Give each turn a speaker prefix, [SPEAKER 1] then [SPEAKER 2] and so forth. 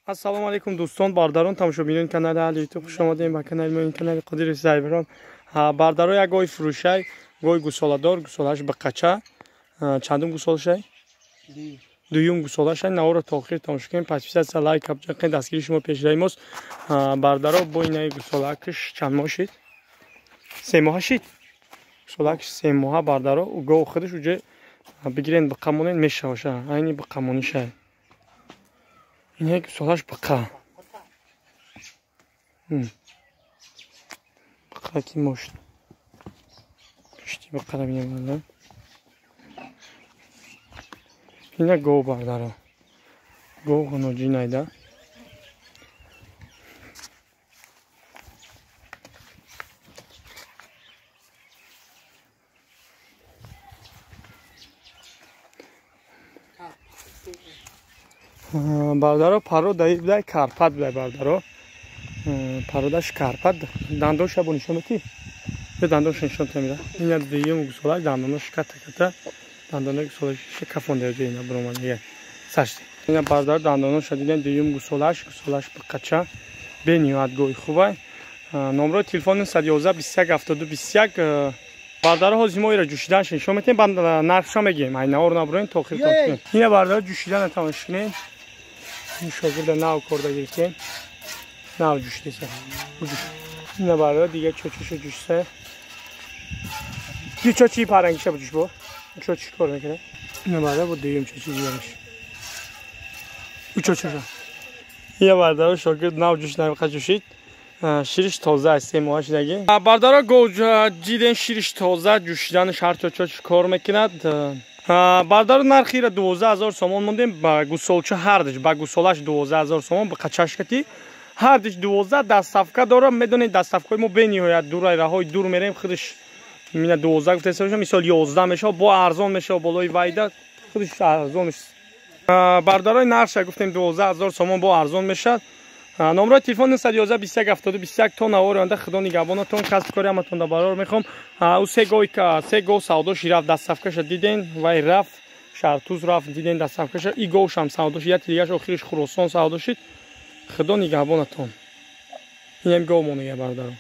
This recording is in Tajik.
[SPEAKER 1] Assalomu alaykum do'ston, bardaron tomoshabinoni kanali Ali YouTube xush omading ба канали мо. Ин канали Қодир Зайбирон. Бардаро як гой фурӯшай, гой гусоладор, гусолаш ба қача. Чандум гусолашай? Дуюм гусолашай. Наора то охир тамоша кунед. Подписаться, лайк абҷақин дастгири шумо пешраимост. Бардаро бо инаи гусолакш чанд моҳ шид? 3 моҳа шид. Гусолакш 3 моҳа бардаро. Гов худаш уҷа бигирен ба қамонен мешаваша. Айни ба қамонишай. این یک سالش بقا بقا کی مشت پشتی بقا رو بینیم اینه گو بردارم گو خنوجی نایده бардаро паро даибдай карпат бай бардаро пародаш карпат дандонша бо нишон метӣ ё дандонша нишон тамира ина дуюм гусолак дандонош ката дандонои гусолаш кафон даёҷа ина броман я сашти ина бардаро дандонош диден дуюм гусолаш бақача бениҳоят гӯи хубай номрои телефони 111 21 72 21 бардаро ҳозир мо ира ҷӯшиданаш нишон метем банд нархша мегем ай наор наброин то охир то ина бардаро ҷӯшидан тамош кунед این شاگرد ناو کرده گرفتیم ناو جوشته سه اینه برای دیگه چوچوشو جوشته یه چوچی پرنگیشه بجوش با چوچی کار میکنه اینه برای با دیگه چوچی دیگرش او چوچوشو یه بردار شاگرد ناو جوش نمیخواد جوشید شیرش تازه است 3 ماهش دیگه بردار گوج جیدن شیرش تازه جوشیدنش هر چوچی کار میکند бардаро нархира 12000 сомон мондем ба гусолча ҳардиш ба гусолаш 12000 сомон ба қачашкати ҳардиш 12 дастсафка дорам медонед дастсафкаи мо бениҳоят дурай раҳои дур мерем худиш мина 12 гуфтесам мисол 11 мешава бо арзон мешава болои вайда худиш арзон мешава бардарои нарша гуфтем 12000 сомон бо арзон мешавад номрои телефон 111 21 72 21 то наворанда худо нигабонатон касб кори аматон да барор мехом у се гов савдоши рафт дастсафкаша диден вай рафт шартуз рафт диден дастсафкаша и говшам савдоши як дигаш охириш хуросон савдошид худо нигабонатон инем гов монега бардаро